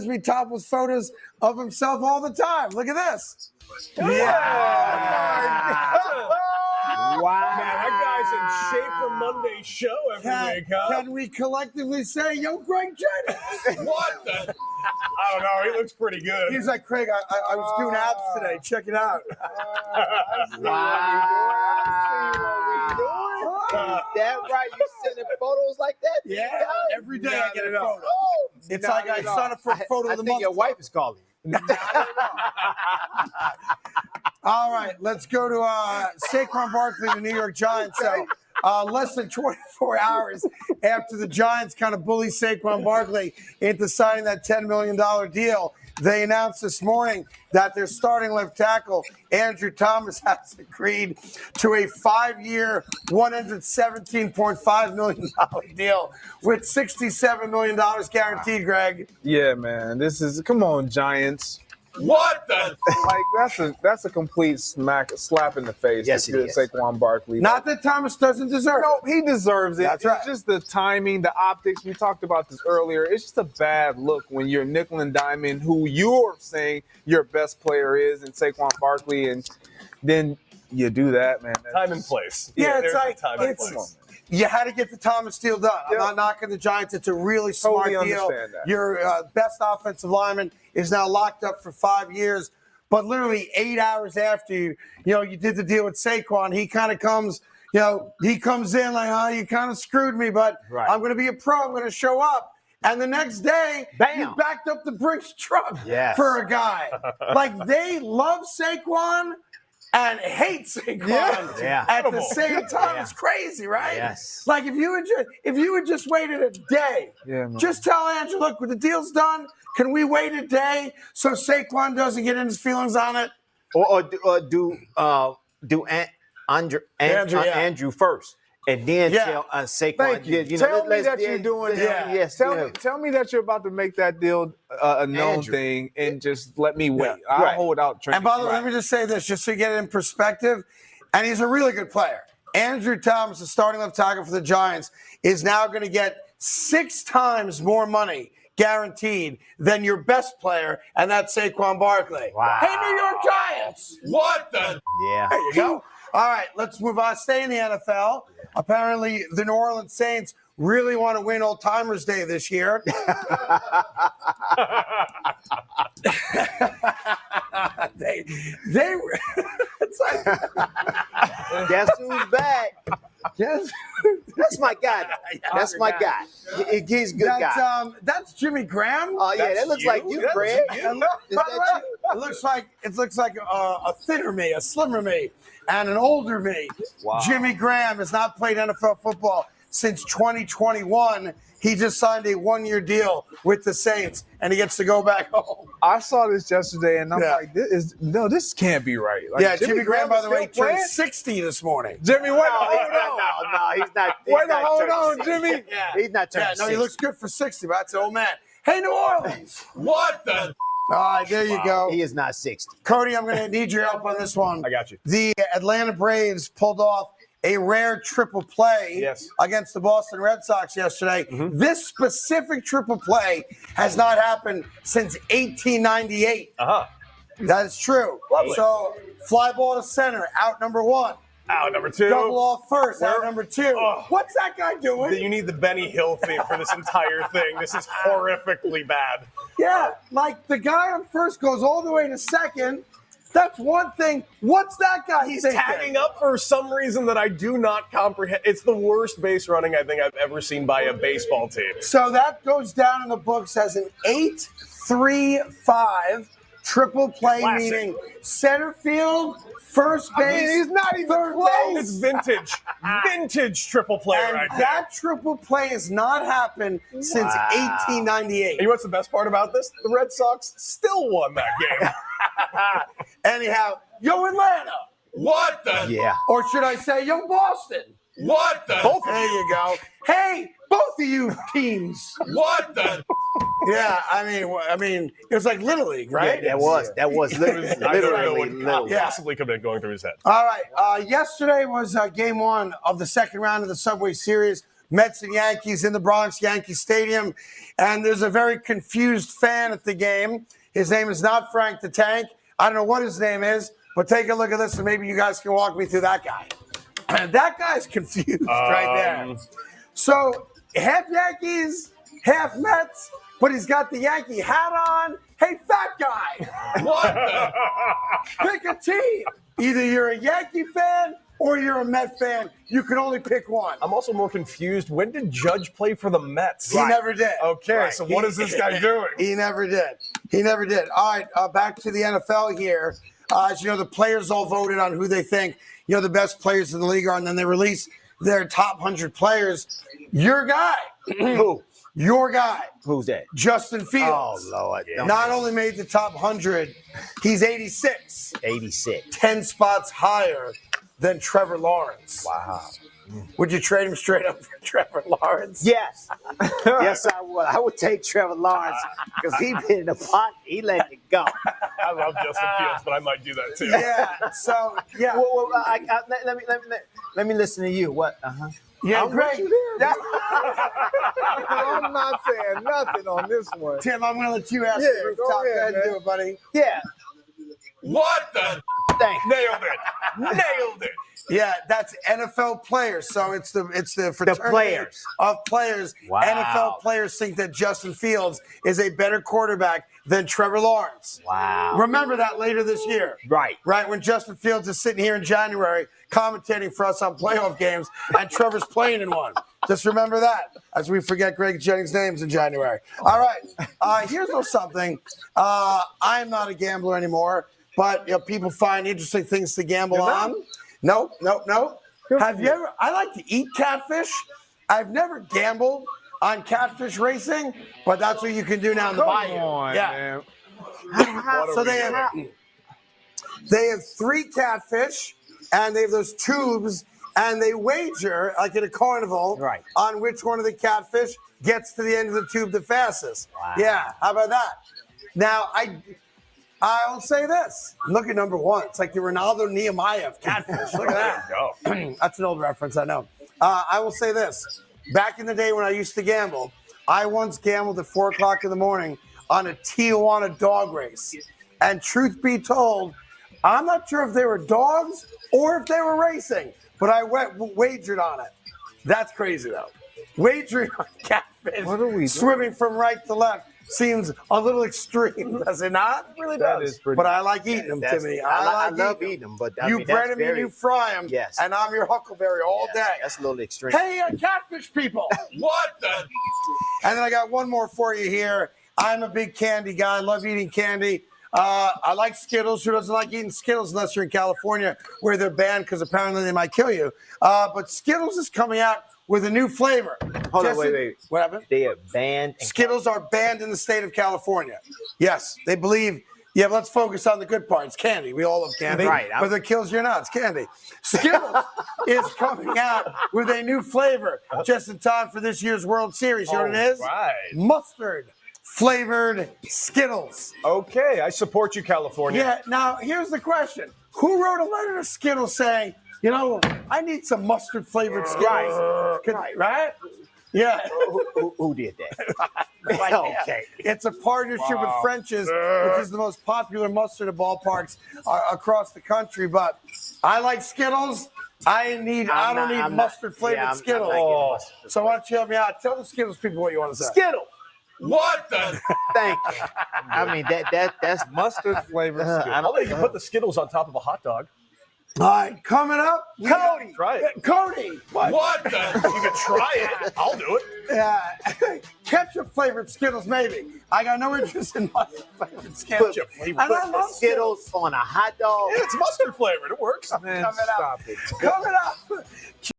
He topless photos of himself all the time. Look at this. Wow. Man, that guy's in shape for Monday's show every week, huh? Can we collectively say, yo, Greg Jennings? What the? I don't know. He looks pretty good. He's like, Craig, I was doing abs today. Check it out. That right? You sending photos like that? Yeah, every day I get a No. photo. It's like I signed up for a photo of the I think month. your wife is calling. All right, let's go to Saquon Barkley, the New York Giants. So less than 24 hours after the Giants kind of bully Saquon Barkley into signing that $10 million deal, they announced this morning that their starting left tackle, Andrew Thomas, has agreed to a 5-year, $117.5 million deal with $67 million guaranteed, Greg. Yeah, man. This is come on, Giants. What the? Like that's a complete slap in the face. Yes, to it is. Saquon Barkley. Not that Thomas doesn't deserve No, it. he deserves it. That's right. It's just the timing, the optics. We talked about this earlier. It's just a bad look when you're nickel and diamond, who you're saying your best player is, in Saquon Barkley, and then you do that, man. That's Time and place. Yeah, it's there's like, the time and place. you had to get the Thomas deal done. I'm Yep. not knocking the Giants. It's a really smart Totally deal. understand that. Your best offensive lineman is now locked up for 5 years. But literally 8 hours after you did the deal with Saquon, he kind of comes, he comes in like, oh, you kind of screwed me, but Right. I'm going to be a pro. I'm going to show up. And the next day, Bam. you backed up the Brinks truck Yes. for a guy. Like, they love Saquon and hate Saquon Yeah. at the same time. Yeah. It's crazy, right? Yes. Like, if you had just waited a day, Yeah, man. just tell Andrew, look, when the deal's done, can we wait a day so Saquon doesn't get in his feelings on it? Or do Andrew Andrew first, and then Yeah. tell Saquon. Thank you. Tell me that you're doing that. Yes. Tell me that you're about to make that deal a known Andrew. thing, and just let me wait. Yeah. I'll Right. hold out. And by the way, let me just say this, just so you get it in perspective, and he's a really good player. Andrew Thomas, the starting left tackle for the Giants, is now going to get 6 times more money guaranteed than your best player, and that's Saquon Barkley. Wow. Hey, New York Giants! What the? Yeah. There you go. All right, let's move on. Stay in the NFL. Apparently, the New Orleans Saints really want to win Old Timers Day this year. they it's like, Guess who's back? yes. That's my guy. That's my guy. He's a good guy. That's Jimmy Graham. Oh yeah, that That's looks you? like you, That's Greg. you? Is By the that way, it looks like a thinner me, a slimmer me, and an older me. Wow. Jimmy Graham has not played NFL football since 2021. He just signed a 1-year deal with the Saints, and he gets to go back home. I saw this yesterday, and I'm Yeah. like, this can't be right. Like, Yeah, Jimmy Graham, by the way, still playing? turned 60 this morning. Jimmy, wait, No, hold on. he's not. Wait, hold on, Jimmy. Yeah. He's not turning Yeah, no, he 60. looks good for 60, but that's an old man. Hey, New Orleans. What the? All right, there you go. He is not 60. Cody, I'm going to need your help on this one. I got you. The Atlanta Braves pulled off a rare triple play Yes. against the Boston Red Sox yesterday. This specific triple play has not happened since 1898. Uh-huh. That is true. Lovely. So, fly ball to center, out number 1. Out number 2. Double off first, out Where- number 2. Oh. What's that guy doing? You need the Benny Hill theme for this entire thing. This is horrifically bad. Yeah, like the guy on first goes all the way to second. That's one thing. What's that guy He's thinking? tagging up for some reason that I do not comprehend. It's the worst base running I think I've ever seen by a baseball team. So that goes down in the books as an 8-3-5 triple play, Classic. meaning center field, first base. he's not even third close. It's base. vintage triple play And right there. that triple play has not happened since 1898. And you know what's the best part about this? The Red Sox still won that game. Anyhow, yo Atlanta, What the? Yeah. or should I say yo Boston? What the? There you go. Hey, both of you teams. What the? Yeah, I mean, it was like Little League, right? That was literally. I don't know what literally. possibly could have been going through his head. All right. Yesterday was game 1 of the second round of the Subway Series Mets and Yankees in the Bronx Yankee Stadium. And there's a very confused fan at the game. His name is not Frank the Tank. I don't know what his name is, but take a look at this and maybe you guys can walk me through that guy. That guy's confused right there. So half Yankees, half Mets, but he's got the Yankee hat on. Hey, fat guy. What? Pick a team. Either you're a Yankee fan or you're a Met fan. You can only pick one. I'm also more confused. When did Judge play for the Mets? He never did. Okay, so what is this guy doing? He never did. He never did. All right, back to the NFL here. As you know, the players all voted on who they think, the best players in the league are, and then they release their top 100 players. Your guy. Who? Your guy. Who's that? Justin Fields. Oh, Lord. Not only made the top 100, he's 86. 86. 10 spots higher than Trevor Lawrence. Wow. Would you trade him straight up for Trevor Lawrence? Yes. Yes, I would. I would take Trevor Lawrence because he been in the pot. He let it go. I love Justin Fields, but I might do that too. Yeah. So, yeah. Well, let me listen to you. What? Uh-huh. Yeah, I'm great. with you there. I'm not saying nothing on this one. Tim, I'm going to let you ask Yeah, the rooftop. go ahead, Go ahead and man. do it, buddy. Yeah. What the? Thank you. Nailed it. Nailed it. Yeah, that's NFL players. So it's the fraternity players. of players. Wow. NFL players think that Justin Fields is a better quarterback than Trevor Lawrence. Wow. Remember that later this year. Right. Right, when Justin Fields is sitting here in January commentating for us on playoff games and Trevor's playing in one. Just remember that as we forget Greg Jennings' names in January. All right, here's a little something. I'm not a gambler anymore, but people find interesting things to gamble on. Nope. Have you ever? I like to eat catfish. I've never gambled on catfish racing, but that's what you can do now in the bayou. Come on, Yeah. man. So they have 3 catfish, and they have those tubes, and they wager, like at a carnival, Right. on which one of the catfish gets to the end of the tube the fastest. Wow. Yeah, how about that? Now, I'll say this. Look at number 1. It's like the Ronaldo Nehemiah of catfish. Look at that. That's an old reference, I know. I will say this. Back in the day when I used to gamble, I once gambled at 4 o'clock in the morning on a Tijuana dog race. And truth be told, I'm not sure if they were dogs or if they were racing, but I wagered on it. That's crazy, though. Wagering on catfish, What are we doing? swimming from right to left, seems a little extreme, does it not? It really That does. is pretty- But I like eating them, Timmy. I like love eating them, but I you mean, bread that's them very, and you fry them, Yes. and I'm your Huckleberry all day. That's a little extreme. Hey, catfish people. What the? And then I got one more for you here. I'm a big candy guy. I love eating candy. I like Skittles. Who doesn't like eating Skittles unless you're in California where they're banned because apparently they might kill you. But Skittles is coming out with a new flavor. Hold on, Jesse, wait. What happened? They are banned. Skittles are banned in the state of California. Yes, they believe. Yeah, but let's focus on the good part. It's candy. We all love candy. Right. Whether it kills you or not, it's candy. Skittles is coming out with a new flavor just in time for this year's World Series. You know what it is? Right. Mustard flavored Skittles. Okay, I support you, California. Yeah, now here's the question. Who wrote a letter to Skittles saying, I need some mustard flavored Skittles? Right? Yeah. Who did that? Okay. It's a partnership with French's, which is the most popular mustard at ballparks across the country. But I like Skittles. I don't need mustard flavored Skittles. So why don't you help me out? Tell the Skittles people what you want to say. Skittle. What the? Thank you. I mean that's Mustard flavor. I don't think you can put the Skittles on top of a hot dog. All right, coming up, Cody. Try it. Cody. What the? You can try it. I'll do it. Ketchup flavored Skittles, maybe. I got no interest in mustard flavored Skittles. Ketchup flavored. And I love Skittles on a hot dog. Yeah, it's mustard flavored. It works. Man, Coming up. stop it. Coming up.